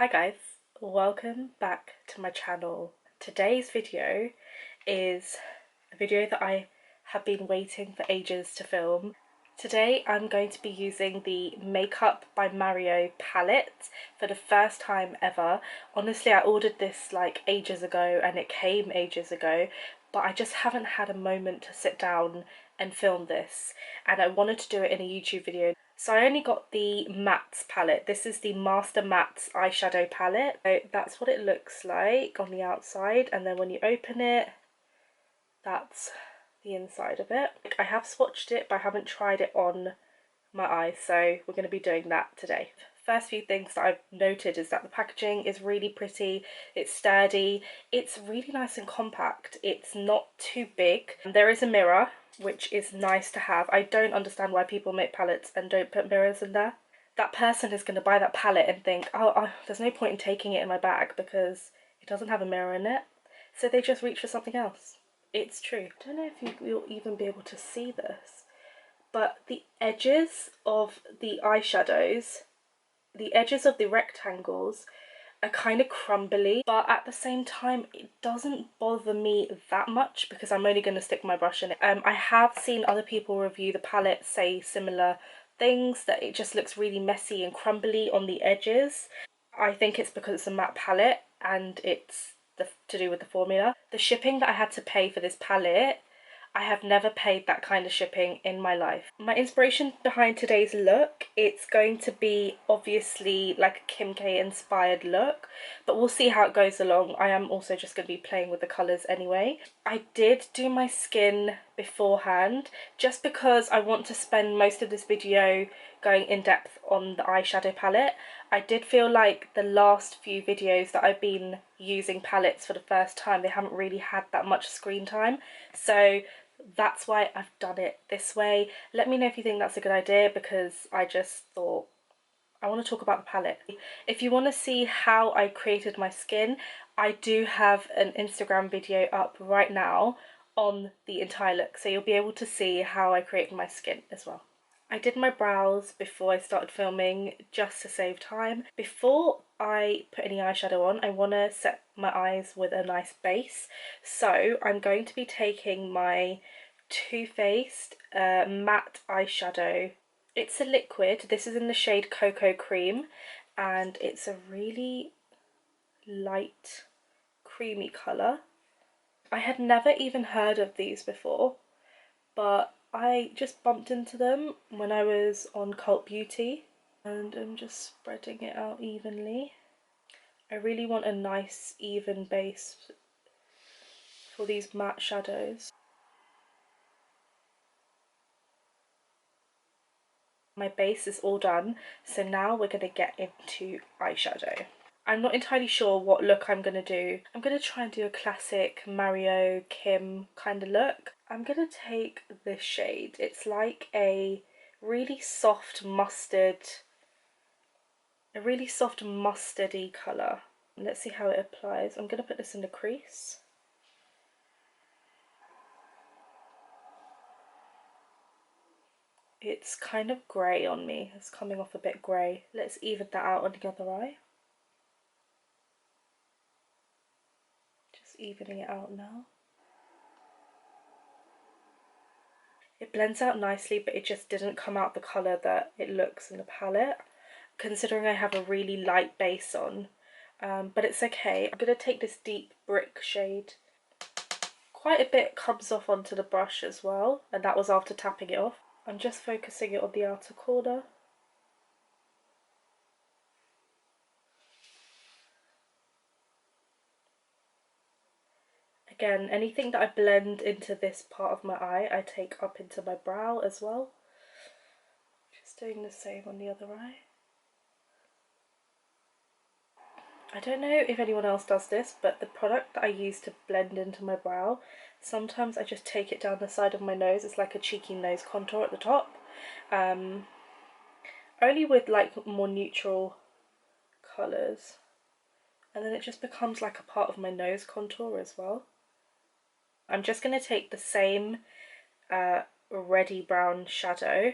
Hi guys, welcome back to my channel. Today's video is a video that I have been waiting for ages to film. Today I'm going to be using the Makeup by Mario palette for the first time ever. Honestly, I ordered this like ages ago and it came ages ago, but I just haven't had a moment to sit down and film this, and I wanted to do it in a YouTube video. So I only got the MATTES palette. This is the Master MATTES eyeshadow palette. So that's what it looks like on the outside, and then when you open it, that's the inside of it. I have swatched it, but I haven't tried it on my eyes, so we're going to be doing that today. First few things that I've noted is that the packaging is really pretty, it's sturdy, it's really nice and compact, it's not too big. There is a mirror, which is nice to have. I don't understand why people make palettes and don't put mirrors in there. That person is going to buy that palette and think, oh, there's no point in taking it in my bag because it doesn't have a mirror in it. So they just reach for something else. It's true. I don't know if you'll even be able to see this, but the edges of the eyeshadows, the edges of the rectangles are kind of crumbly, but at the same time it doesn't bother me that much because I'm only going to stick my brush in it. I have seen other people review the palette say similar things, that it just looks really messy and crumbly on the edges. I think it's because it's a matte palette and it's to do with the formula. The shipping that I had to pay for this palette, I have never paid that kind of shipping in my life. My inspiration behind today's look, it's going to be obviously like a Kim K inspired look, but we'll see how it goes along. I am also just going to be playing with the colours anyway. I did do my skin beforehand just because I want to spend most of this video going in depth on the eyeshadow palette. I did feel like the last few videos that I've been using palettes for the first time, they haven't really had that much screen time, so that's why I've done it this way. Let me know if you think that's a good idea, because I just thought I want to talk about the palette. If you want to see how I created my skin, I do have an Instagram video up right now on the entire look, so you'll be able to see how I created my skin as well. I did my brows before I started filming just to save time. Before I put any eyeshadow on, I want to set my eyes with a nice base. So I'm going to be taking my Too Faced matte eyeshadow. It's a liquid. This is in the shade Cocoa Cream, and it's a really light creamy colour. I had never even heard of these before, but I just bumped into them when I was on Cult Beauty, and I'm just spreading it out evenly. I really want a nice even base for these matte shadows. My base is all done, so now we're going to get into eyeshadow. I'm not entirely sure what look I'm going to do. I'm going to try and do a classic Mario Kim kind of look. I'm going to take this shade. It's like a really soft mustard, mustardy colour. Let's see how it applies. I'm going to put this in the crease. It's kind of grey on me. It's coming off a bit grey. Let's even that out on the other eye. Just evening it out now. It blends out nicely, but it just didn't come out the colour that it looks in the palette, considering I have a really light base on. But it's okay. I'm going to take this deep brick shade. Quite a bit comes off onto the brush as well, and that was after tapping it off. I'm just focusing it on the outer corner. Again, anything that I blend into this part of my eye, I take up into my brow as well. Just doing the same on the other eye. I don't know if anyone else does this, but the product that I use to blend into my brow, sometimes I just take it down the side of my nose. It's like a cheeky nose contour at the top. Only with like more neutral colours. And then it just becomes like a part of my nose contour as well. I'm just going to take the same reddy brown shadow,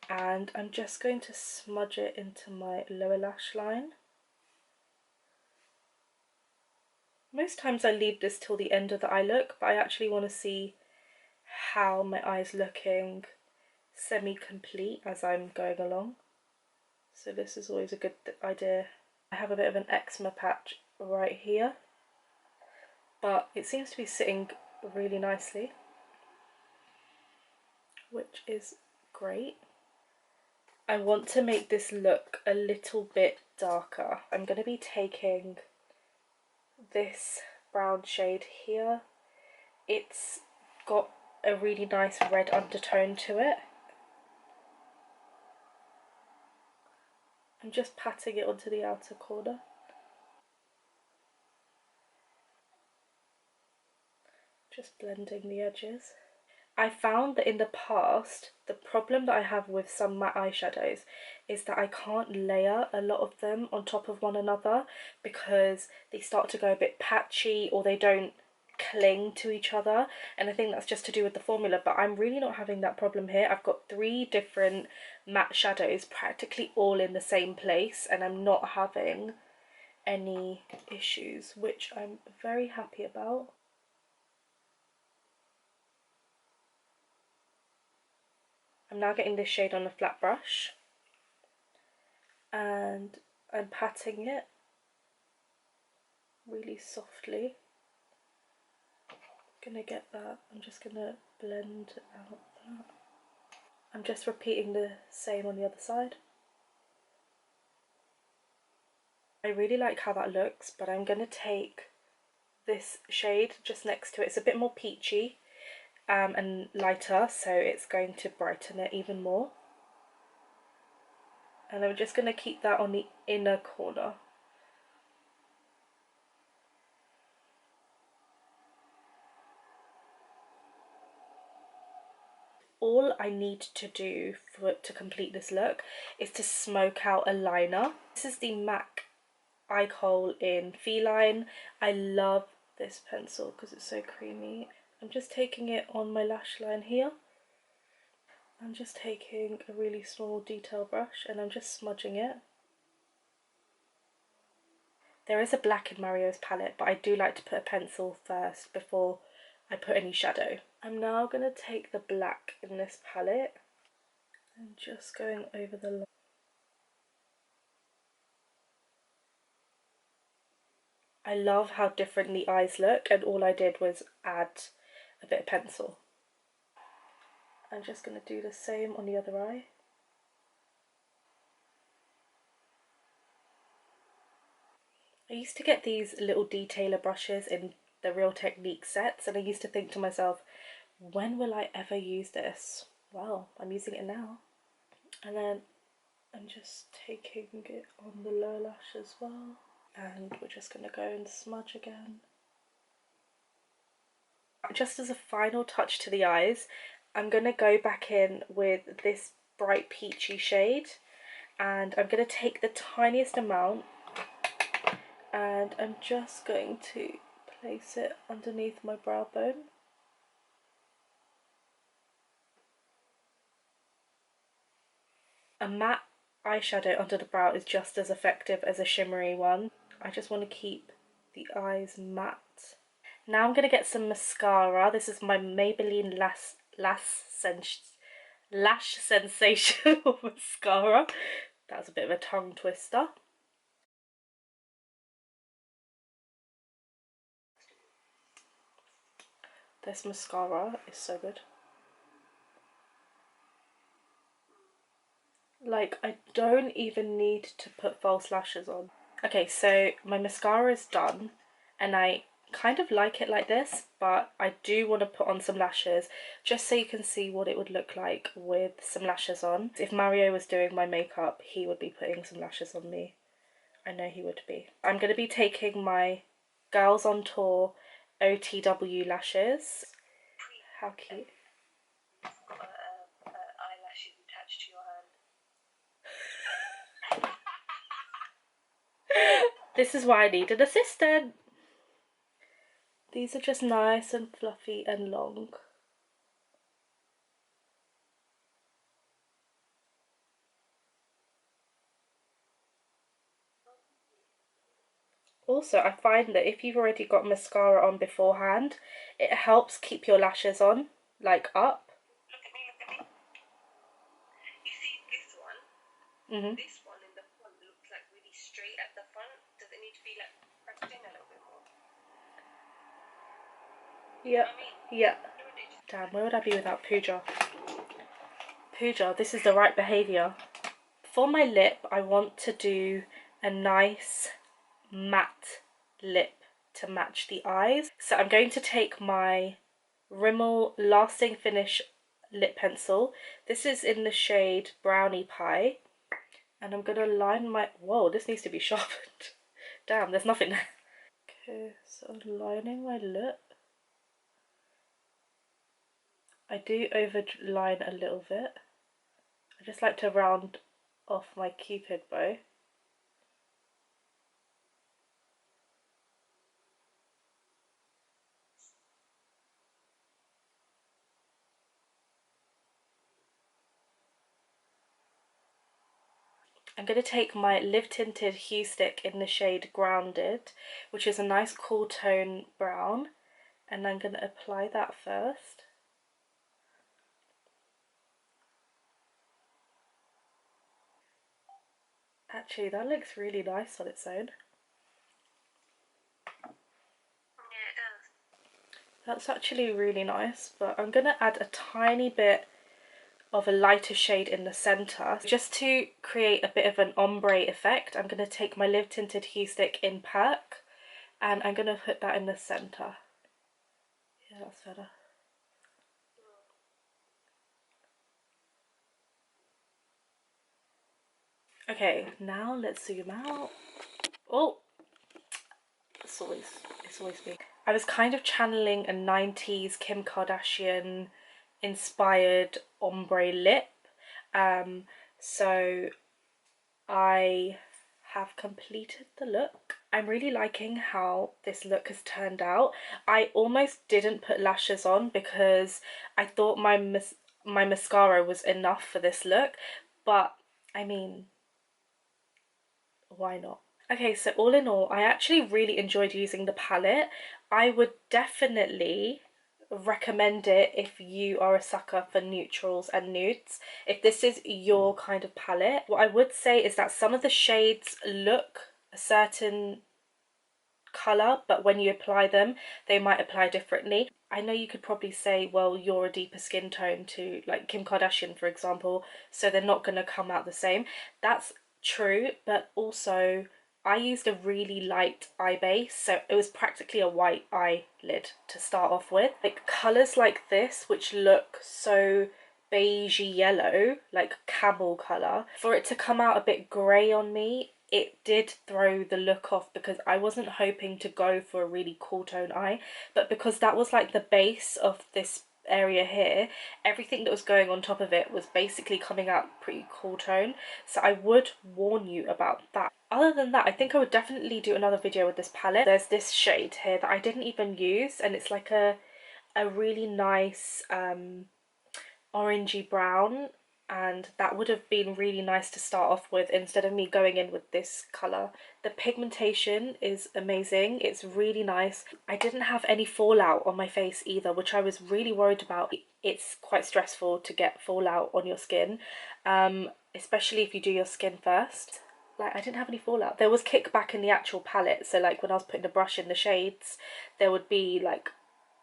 and I'm just going to smudge it into my lower lash line. Most times I leave this till the end of the eye look, but I actually want to see how my eye's looking semi-complete as I'm going along. So this is always a good idea. I have a bit of an eczema patch right here, but it seems to be sitting really nicely, which is great. I want to make this look a little bit darker. I'm going to be taking this brown shade here. It's got a really nice red undertone to it. I'm just patting it onto the outer corner. Just blending the edges. I found that in the past, the problem that I have with some matte eyeshadows is that I can't layer a lot of them on top of one another because they start to go a bit patchy or they don't cling to each other, and I think that's just to do with the formula, but I'm really not having that problem here. I've got 3 different matte shadows practically all in the same place and I'm not having any issues, which I'm very happy about. I'm now getting this shade on a flat brush and I'm patting it really softly. Gonna get that. I'm just gonna blend out that. I'm just repeating the same on the other side. I really like how that looks, but I'm gonna take this shade just next to it. It's a bit more peachy and lighter, so it's going to brighten it even more. And I'm just gonna keep that on the inner corner. All I need to do to complete this look is to smoke out a liner. This is the MAC Eye Kohl in FELINE. I love this pencil because it's so creamy. I'm just taking it on my lash line here. I'm just taking a really small detail brush and I'm just smudging it. There is a black in Mario's palette, but I do like to put a pencil first before I put any shadow. I'm now going to take the black in this palette and just going over the line. I love how different the eyes look, and all I did was add a bit of pencil. I'm just going to do the same on the other eye. I used to get these little detailer brushes in the Real Technique sets, and I used to think to myself, when will I ever use this? Well, I'm using it now. And then I'm just taking it on the lower lash as well. And we're just going to go and smudge again. Just as a final touch to the eyes, I'm going to go back in with this bright peachy shade. And I'm going to take the tiniest amount and I'm just going to place it underneath my brow bone. A matte eyeshadow under the brow is just as effective as a shimmery one. I just want to keep the eyes matte. Now I'm going to get some mascara. This is my Maybelline Lash Sensational mascara. That was a bit of a tongue twister. This mascara is so good. Like, I don't even need to put false lashes on. Okay, so my mascara is done and I kind of like it like this, but I do want to put on some lashes just so you can see what it would look like with some lashes on. If Mario was doing my makeup, he would be putting some lashes on me. I know he would be. I'm going to be taking my Girls on Tour OTW lashes. How cute. Eyelashes attached to your hand. This is why I need an assistant. These are just nice and fluffy and long. Also, I find that if you've already got mascara on beforehand, it helps keep your lashes on, like up. Look at me, look at me. You see this one? This one in the front looks like really straight at the front. Does it need to be like pressed in a little bit more? Yeah. You know what I mean? Yeah. Damn, where would I be without Pooja? Pooja, this is the right behaviour. For my lip, I want to do a nice matte lip to match the eyes. So I'm going to take my Rimmel Lasting Finish lip pencil. This is in the shade Brownie Pie. And I'm going to line my... Whoa, this needs to be sharpened. Damn, there's nothing there. Okay, so lining my lip. I do overline a little bit. I just like to round off my cupid bow. I'm going to take my Livetinted Huestick in the shade Grounded, which is a nice cool tone brown, and I'm going to apply that first. Actually, that looks really nice on its own. Yeah, it does. That's actually really nice, but I'm going to add a tiny bit of a lighter shade in the centre. Just to create a bit of an ombre effect, I'm going to take my Livetinted Huestick in PERK, and I'm going to put that in the centre. Yeah, that's better. Okay, now let's zoom out. Oh, it's always me. I was kind of channeling a 90s Kim Kardashian inspired ombre lip. So I have completed the look. I'm really liking how this look has turned out. I almost didn't put lashes on because I thought my mascara was enough for this look, but I mean, why not? Okay, so all in all, I actually really enjoyed using the palette. I would definitely recommend it if you are a sucker for neutrals and nudes. If this is your kind of palette, what I would say is that some of the shades look a certain colour, but when you apply them, they might apply differently. I know you could probably say, well, you're a deeper skin tone to like Kim Kardashian, for example, so they're not going to come out the same. That's true, but also I used a really light eye base, so it was practically a white eyelid to start off with. Like colours like this, which look so beigey yellow, like camel colour, for it to come out a bit grey on me, it did throw the look off because I wasn't hoping to go for a really cool tone eye, but because that was like the base of this area here, everything that was going on top of it was basically coming out pretty cool tone, so I would warn you about that. Other than that, I think I would definitely do another video with this palette. There's this shade here that I didn't even use, and it's like a really nice orangey brown, and that would have been really nice to start off with instead of me going in with this colour. The pigmentation is amazing, it's really nice. I didn't have any fallout on my face either, which I was really worried about. It's quite stressful to get fallout on your skin, especially if you do your skin first. Like, I didn't have any fallout. There was kickback in the actual palette, so like when I was putting the brush in the shades, there would be like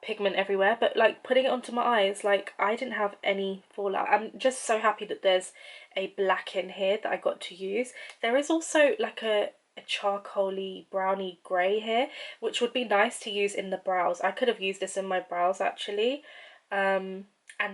pigment everywhere, but like putting it onto my eyes, like I didn't have any fallout. I'm just so happy that there's a black in here that I got to use. There is also like a charcoaly brownie grey here, which would be nice to use in the brows. I could have used this in my brows actually. And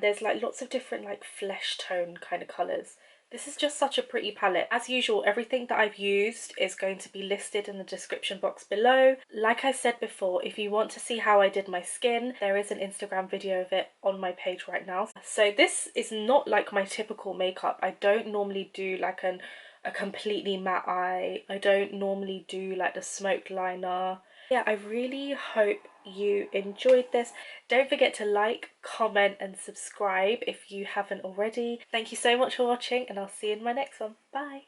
there's like lots of different like flesh tone kind of colours. This is just such a pretty palette. As usual, everything that I've used is going to be listed in the description box below. Like I said before, if you want to see how I did my skin, there is an Instagram video of it on my page right now. So this is not like my typical makeup. I don't normally do like a completely matte eye. I don't normally do like the smoked liner. Yeah, I really hope you enjoyed this. Don't forget to like, comment and subscribe if you haven't already. Thank you so much for watching, and I'll see you in my next one. Bye!